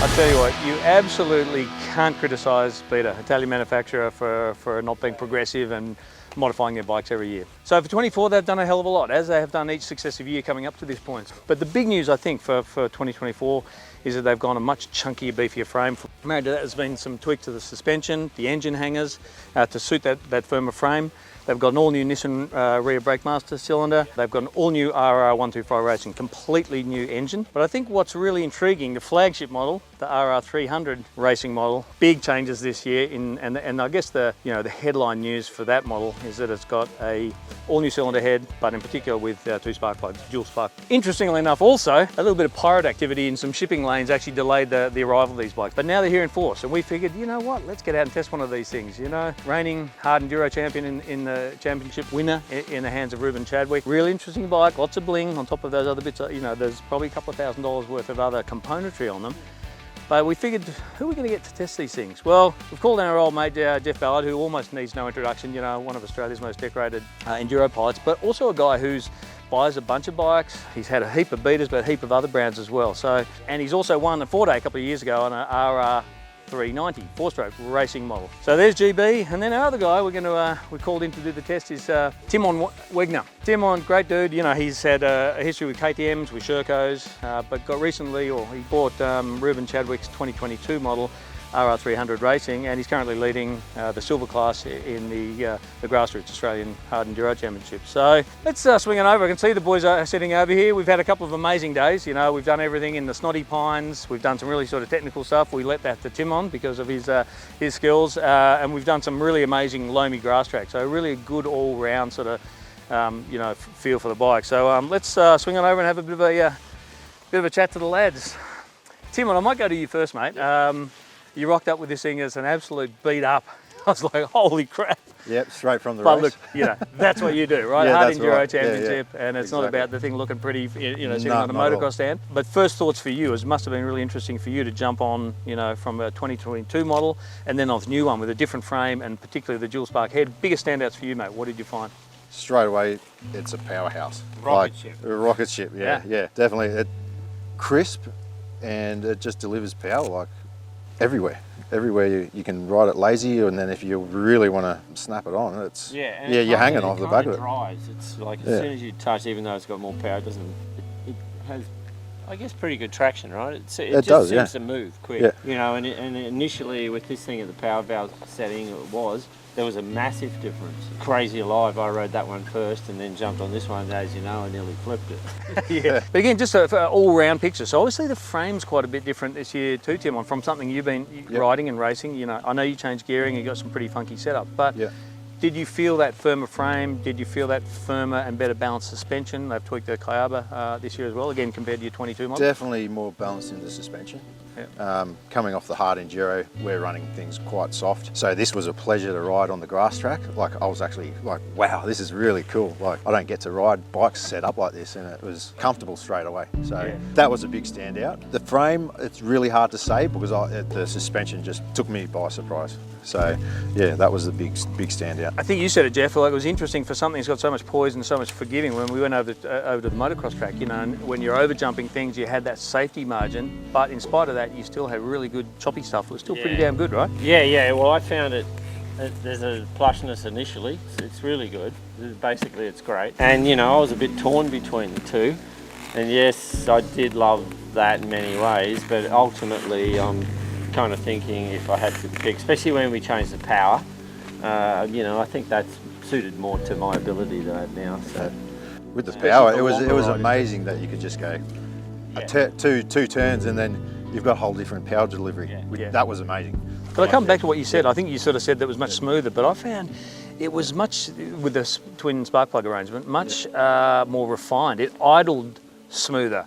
I tell you what, you absolutely can't criticise Beta, Italian manufacturer, for not being progressive and modifying their bikes every year. So for 24, they've done a hell of a lot, as they have done each successive year coming up to this point. But the big news, I think, for 2024 is that they've gone a much chunkier, beefier frame. Married to that has been some tweak to the suspension, the engine hangers, to suit that firmer frame. They've got an all-new Nissan rear brake master cylinder. They've got an all-new RR125 Racing, completely new engine. But I think what's really intriguing, the flagship model, the RR300 Racing model, big changes this year. And I guess the headline news for that model is that it's got a all-new cylinder head, but in particular with 2 spark plugs, dual spark. Interestingly enough, also a little bit of pirate activity in some shipping lanes actually delayed the arrival of these bikes. But now they're here in force, and we figured, you know what, let's get out and test one of these things. You know, reigning Hard Enduro champion in the championship, winner in the hands of Ruben Chadwick. Really interesting bike, lots of bling on top of those other bits. You know, there's probably a couple of $1,000s worth of other componentry on them. But we figured, who are we going to get to test these things? Well, we've called our old mate Geoff Ballard, who almost needs no introduction, you know, one of Australia's most decorated enduro pilots, but also a guy who's buys a bunch of bikes. He's had a heap of Betas, but a heap of other brands as well. So, and he's also won a 4-day a couple of years ago on an RR390 4-stroke racing model. So there's GB, and then our other guy we called in to do the test is Timon Wegner. Timon, great dude. You know, he's had a history with KTMs, with Shercos, but he bought Ruben Chadwick's 2022 model, RR300 Racing, and he's currently leading the silver class in the grassroots Australian Hard Enduro Championship. So let's swing it over. I can see the boys are sitting over here. We've had a couple of amazing days. You know, we've done everything in the snotty pines. We've done some really sort of technical stuff. We let that to Timon because of his skills, and we've done some really amazing loamy grass track. So really a good all-round sort of feel for the bike. So let's swing it over and have a bit of a chat to the lads. Timon, I might go to you first, mate. You rocked up with this thing as an absolute beat up. I was like, holy crap. Yep, straight from the but race. Look, you know, that's what you do, right? Yeah, Hard that's Enduro right. Championship, Yeah. And it's Exactly. not about the thing looking pretty, you know, sitting No, on a not at motocross all. stand. But first thoughts for you, it must have been really interesting for you to jump on, you know, from a 2022 model and then on the new one with a different frame and particularly the dual spark head. Biggest standouts for you, mate, what did you find? Straight away, it's a powerhouse. Rocket ship. A rocket ship, yeah, definitely. Crisp, and it just delivers power like everywhere. Everywhere you can ride it lazy, and then if you really want to snap it on, it's you're hanging off the back of it. Dries. It's like as soon as you touch, even though it's got more power, it has, I guess, pretty good traction, right? It just does, seems to move quick. Yeah. You know, and initially with this thing at the power valve setting, there was a massive difference. Crazy alive, I rode that one first and then jumped on this one, as you know, I nearly flipped it. Yeah, but again, just an all-round picture. So obviously the frame's quite a bit different this year too, Timon, from something you've been riding and racing. You know, I know you changed gearing, you got some pretty funky setup, but did you feel that firmer frame? Did you feel that firmer and better balanced suspension? They've tweaked the Kayaba this year as well, again compared to your 22 model. Definitely more balanced in the suspension. Coming off the hard enduro, we're running things quite soft. So this was a pleasure to ride on the grass track. Like, I was actually like, wow, this is really cool. Like, I don't get to ride bikes set up like this, and it was comfortable straight away. So that was a big standout. The frame, it's really hard to say because the suspension just took me by surprise. So yeah, that was the big standout. I think you said it, Geoff, like it was interesting for something that's got so much poise and so much forgiving. When we went over to the motocross track, you know, and when you're over jumping things, you had that safety margin, but in spite of that, you still had really good choppy stuff. It was still pretty damn good, right? Yeah, well, I found there's a plushness initially, so it's really good. Basically, it's great. And, you know, I was a bit torn between the two. And yes, I did love that in many ways, but ultimately, I'm kind of thinking if I had to pick, especially when we changed the power, you know, I think that's suited more to my ability that I have now. So with the power, it was amazing that you could just go two turns and then you've got a whole different power delivery. That was amazing. But I come back to what you said. I think you sort of said that was much smoother, but I found it was much, with the twin spark plug arrangement, much more refined. It idled smoother.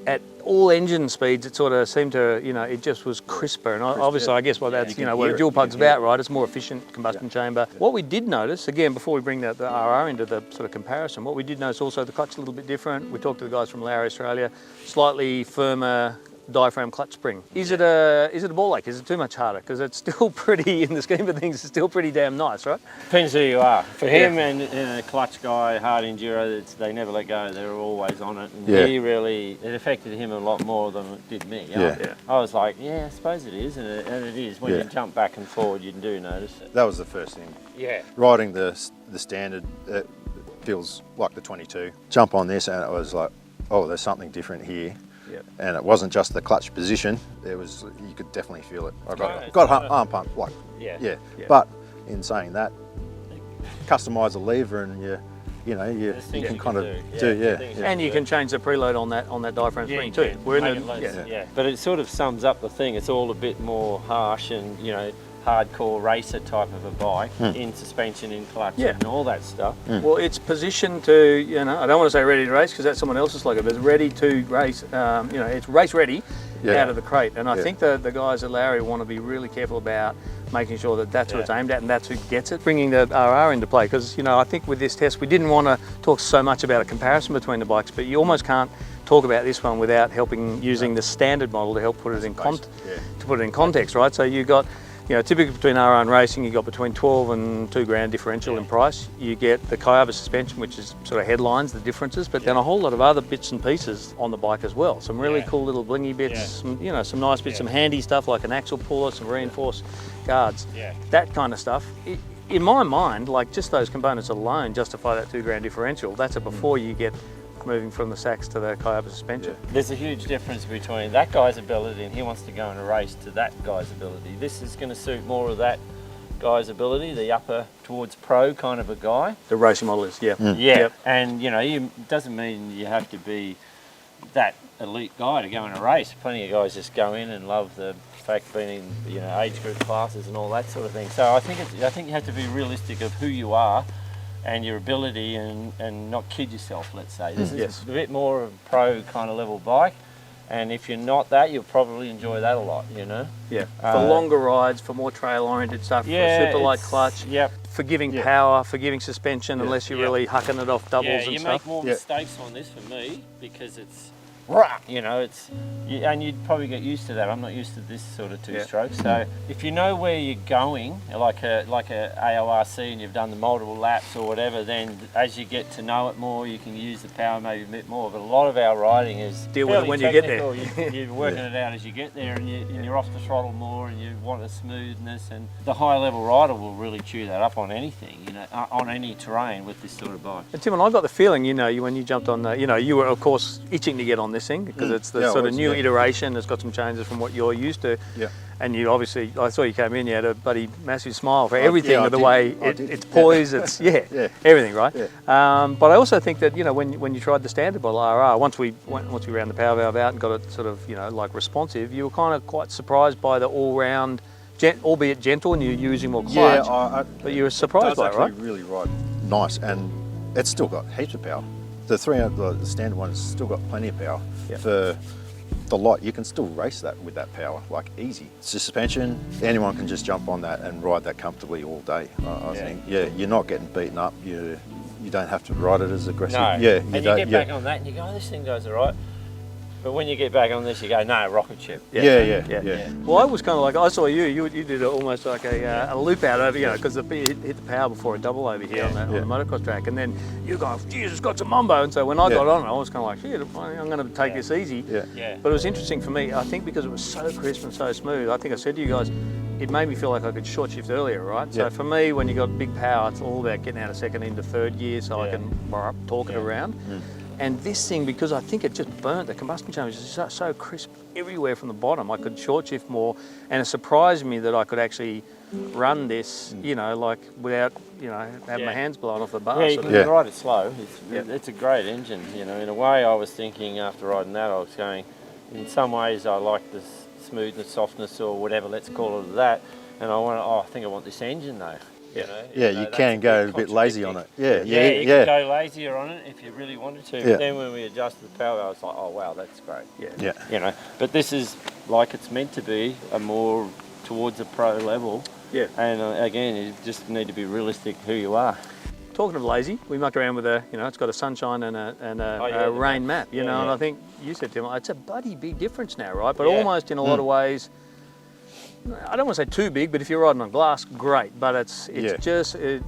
At all engine speeds, it sort of seemed to, you know, it just was crisper. And obviously, I guess that's, you know, what a dual plug's about, right? It's more efficient combustion chamber. What we did notice, again, before we bring the RR into the sort of comparison, what we did notice also, the clutch a little bit different. We talked to the guys from Lowry, Australia, slightly firmer diaphragm clutch spring. Is it a ball ache? Is it too much harder? Because it's still pretty, in the scheme of things, it's still pretty damn nice, right? Depends who you are. For him and a clutch guy, hard enduro, they never let go. They're always on it. And he really, it affected him a lot more than it did me. I was like, yeah, I suppose it is, and it is. When you jump back and forward, you do notice it. That was the first thing. Yeah. Riding the standard, it feels like the 22. Jump on this and it was like, oh, there's something different here. Yep. And it wasn't just the clutch position. There was, you could definitely feel it. I got arm pump, like, But in saying that, customise the lever and you can kind of do. And you can change the preload on that diaphragm spring too. We're in the, But it sort of sums up the thing. It's all a bit more harsh and, hardcore racer type of a bike in suspension, in clutch and all that stuff. Well, it's positioned to, I don't want to say ready to race because that's someone else's slogan, but it's ready to race, it's race ready out of the crate. And I think the guys at Lowry want to be really careful about making sure that that's what it's aimed at and that's who gets it. Bringing the RR into play because, I think with this test we didn't want to talk so much about a comparison between the bikes, but you almost can't talk about this one without using the standard model to help put it in context, right? So you got, typically between RR and racing, you got between 12 and $2,000 differential in price. You get the Kayaba suspension, which is sort of headlines the differences, but then a whole lot of other bits and pieces on the bike as well. Some really cool little blingy bits, some nice bits, some handy stuff like an axle puller, some reinforced guards, that kind of stuff. In my mind, like just those components alone justify that $2,000 differential. That's it before you get moving from the Sachs to the Kayaba suspension. There's a huge difference between that guy's ability and he wants to go in a race to that guy's ability. This is going to suit more of that guy's ability, the upper towards pro kind of a guy. The racing model is, And it doesn't mean you have to be that elite guy to go in a race. Plenty of guys just go in and love the fact being in age group classes and all that sort of thing. So I think you have to be realistic of who you are and your ability and not kid yourself, let's say. This is a bit more of a pro kind of level bike, and if you're not that, you'll probably enjoy that a lot, Yeah, for longer rides, for more trail-oriented stuff, for a super light clutch, for giving power, for giving suspension, unless you're really hucking it off doubles and stuff. Yeah, you make more mistakes on this for me because it's, and you'd probably get used to that. I'm not used to this sort of two-stroke. So if you know where you're going, like a AORC, and you've done the multiple laps or whatever, then as you get to know it more, you can use the power maybe a bit more. But a lot of our riding is deal with it when you get there. You're working it out as you get there, and you're off the throttle more, and you want a smoothness. And the high-level rider will really chew that up on anything, on any terrain with this sort of bike. And Timon, I got the feeling, when you jumped on, you were of course itching to get on this thing because it's the sort of new iteration. It's got some changes from what you're used to. Yeah. And you obviously, I saw you came in, you had a bloody massive smile for everything, with the way it's poised, it's everything, right? Yeah. But I also think that when you tried the standard model RR, once we ran the power valve out and got it sort of like responsive, you were kind of quite surprised by the all-round, albeit gentle, and you're using more clutch. But you were surprised by it, right? It's really nice, and it's still got heaps of power. The standard one has still got plenty of power. For the light, you can still race that with that power, like easy. Suspension, anyone can just jump on that and ride that comfortably all day. I think, you're not getting beaten up. You don't have to ride it as aggressive. No. And you get back on that and you go, this thing goes all right. But when you get back on this, you go, no, rocket ship. Yeah. Well, I was kind of like, I saw you did almost like a loop out over, because it hit the power before a double over here on the motocross track. And then you go, geez, it's got some mumbo. And so when I got on it, I was kind of like, shit, I'm going to take this easy. But it was interesting for me, I think because it was so crisp and so smooth, I think I said to you guys, it made me feel like I could short shift earlier, right? So for me, when you got big power, it's all about getting out of second into third gear so I can torque it around. And this thing, because I think it just burnt, the combustion chamber is so crisp everywhere from the bottom, I could short shift more, and it surprised me that I could actually run this, like without, having my hands blown off the bar. Yeah, you can ride it slow. It's a great engine, In a way, I was thinking after riding that, I was going, in some ways I like the smoothness, softness, or whatever, let's call it that, and I think I want this engine though. You can go a bit lazy on it. You can go lazier on it if you really wanted to. But then when we adjusted the power, I was like, oh wow, that's great. But this is like it's meant to be, a more towards a pro level. And again, you just need to be realistic who you are. talking of lazy, we mucked around with it's got a sunshine and a rain map, you know, and I think you said to him, it's a bloody big difference now, right? But almost in a lot of ways, I don't want to say too big, but if you're riding on glass, great. But it's just, it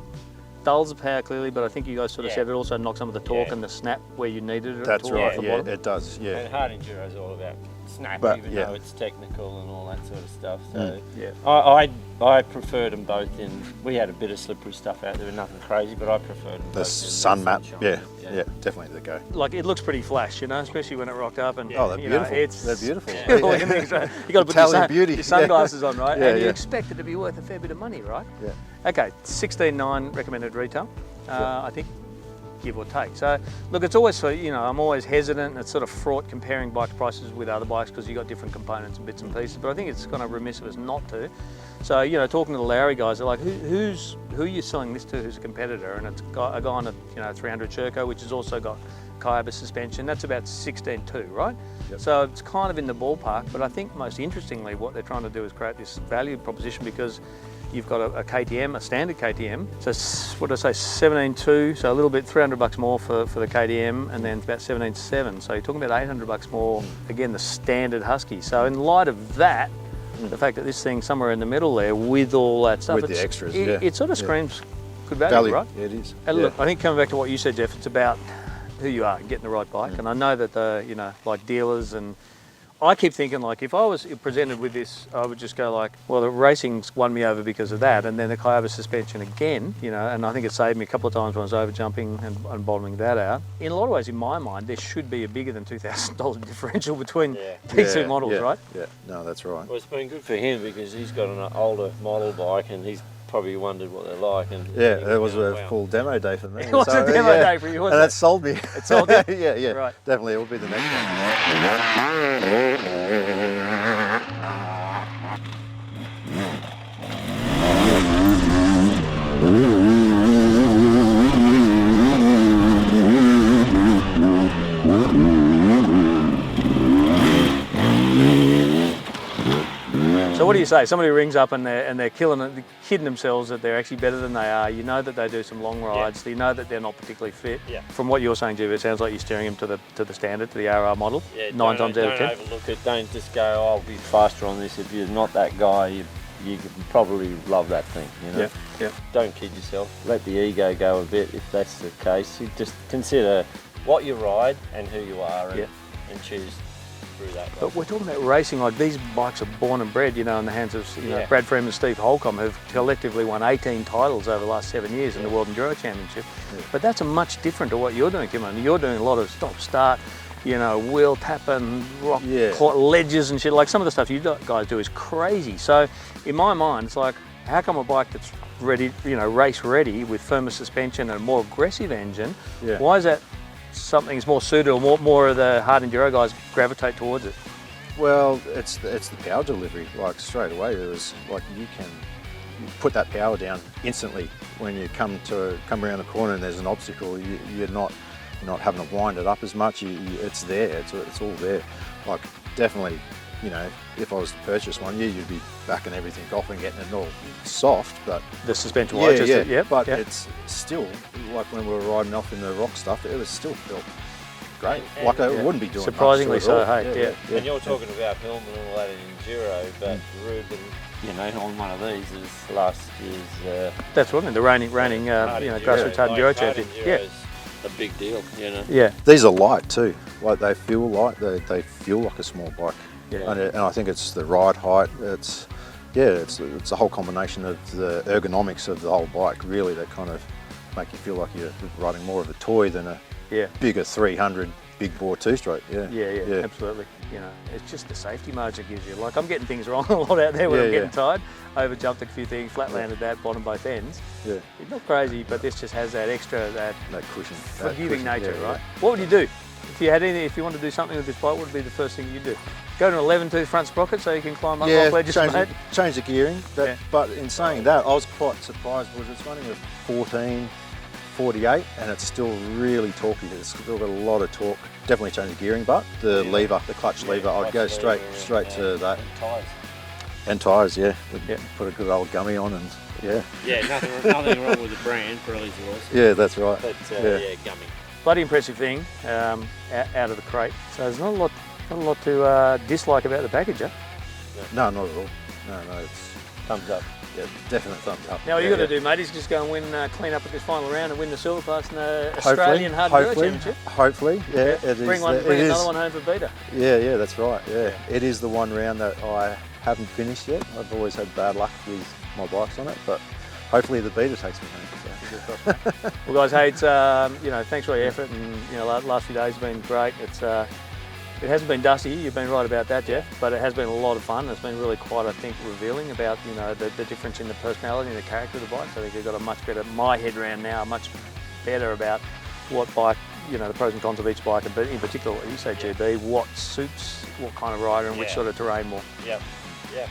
dulls the power clearly, but I think you guys sort of said it also knocks some of the torque and the snap where you needed it. That's right, off the bottom. it does, And hard enduro is all about snap, even though it's technical and all that sort of stuff. So I preferred them both in. We had a bit of slippery stuff out there, nothing crazy, but I preferred them both. The sun map, definitely the go. Like it looks pretty flash, you know, especially when it rocked up. And oh, they're beautiful. They're beautiful. You got to put your sunglasses on, right? And you yeah. expect it to be worth a fair bit of money, right? Yeah. Okay, 16.9 recommended retail, I think, give or take. So, look, it's always, I'm always hesitant. It's sort of fraught comparing bike prices with other bikes because you've got different components and bits and pieces. But I think it's kind of remiss of us not to. So, talking to the Lowry guys, they're like, who are you selling this to who's a competitor? And it's a guy on a 300 Sherco, which has also got Kayaba suspension. That's about 16.2, right? Yep. So it's kind of in the ballpark. But I think most interestingly, what they're trying to do is create this value proposition because you've got a KTM, a standard KTM. So what did I say, 17.2, so a little bit, $300 more for the KTM, and then it's about 17.7. So you're talking about $800 more, again, the standard Husky. So in light of that, the fact that this thing's somewhere in the middle there with all that stuff, with the extras, it sort of screams good value, right? Yeah, it is. And look, I think coming back to what you said, Geoff, it's about who you are and getting the right bike. And I know that like dealers and I keep thinking, like, if I was presented with this, I would just go like, well, the racing's won me over because of that, and then the Kayaba suspension again, and I think it saved me a couple of times when I was over jumping and bottoming that out. In a lot of ways, in my mind, there should be a bigger than $2,000 differential between these two models, right? Yeah, no, that's right. Well, it's been good for him because he's got an older model bike and he's probably wondered what they're like. And it was a full demo day for me. It was a demo day for you, wasn't it? And that sold me. It sold you? yeah. Right. Definitely, it will be the next one. So what do you say? Somebody rings up and they're killing it, kidding themselves that they're actually better than they are. You know that they do some long rides. You know that they're not particularly fit. Yeah. From what you're saying, Geoff, it sounds like you're steering them to the standard, to the RR model. Yeah, 9 times out of 10. Don't overlook it. Don't just go, oh, I'll be faster on this. If you're not that guy, you can probably love that thing. Yeah. Don't kid yourself. Let the ego go a bit if that's the case. You just consider what you ride and who you are and choose. But we're talking about racing, like these bikes are born and bred, in the hands of Brad Freeman and Steve Holcomb, who've collectively won 18 titles over the last 7 years in the World Enduro Championship. Yeah. But that's much different to what you're doing, Timon. You're doing a lot of stop-start, wheel tapping, rock ledges and shit. Like some of the stuff you guys do is crazy. So in my mind, it's like, how come a bike that's ready, race ready with firmer suspension and a more aggressive engine, why is that something's more suited or more of the hard enduro guys gravitate towards it? Well, it's the power delivery. Like straight away, it was like you put that power down instantly when you come around the corner and there's an obstacle. You're not having to wind it up as much. It's there. It's all there. Like definitely, if I was to purchase one, you'd be backing everything off and getting it all soft. But the suspension but it's still like when we were riding off in the rock stuff, it was still felt great. Like I wouldn't be doing surprisingly so. Hey, And you're talking about helmet and all that in enduro, but Ruben, on one of these is last year's. That's what I mean. The reigning grassroots hard enduro champion. A big deal, Yeah. These are light too. Like they feel light. They feel like a small bike. Yeah. And I think it's the ride height. It's a whole combination of the ergonomics of the whole bike really that kind of make you feel like you're riding more of a toy than a bigger 300 big bore two-stroke. Yeah, absolutely. It's just the safety modes it gives you. Like I'm getting things wrong a lot out there when I'm getting tired. Over jumped a few things, flat landed that, bottom both ends. Yeah. It's not crazy, but this just has that extra, that cushion, forgiving nature, right? What would you do? If you want to do something with this bike, what would be the first thing you'd do? Go to an 11-tooth front sprocket so you can climb up off ledges. Change the gearing. But in saying that, I was quite surprised because it's running a 1448 and it's still really torquey. It's still got a lot of torque. Definitely change the gearing, but the lever, the clutch lever, I'd go straight to that. And tyres, yeah. Yeah. Put a good old gummy on and yeah. Yeah, nothing wrong with the brand, Pirelli's yours. Yeah, that's right. But Yeah. gummy. Bloody impressive thing out of the crate. So there's not a lot to dislike about the package, eh? No, not at all. No, it's Thumbs up. yeah, definite thumbs up. Now, all you Yeah, got to do, mate, is just go and win, clean up at this final round and win the silver class in the Australian Hard Enduro Championship. Hopefully, yeah. It is Bring another one home for Beta. Yeah, that's right. Yeah. It is the one round that I haven't finished yet. I've always had bad luck with my bikes on it, but hopefully the Beta takes me home. So. Well, guys, hey, it's thanks for your effort, and last few days have been great. It hasn't been dusty. You've been right about that, Geoff. But it has been a lot of fun. It's been really quite, I think, revealing about the difference in the personality and the character of the bikes. I think you've got a much better head round now, much better about what bike, the pros and cons of each bike, but in particular, what you say, GB, what suits what kind of rider and which sort of terrain more. Yeah, cool.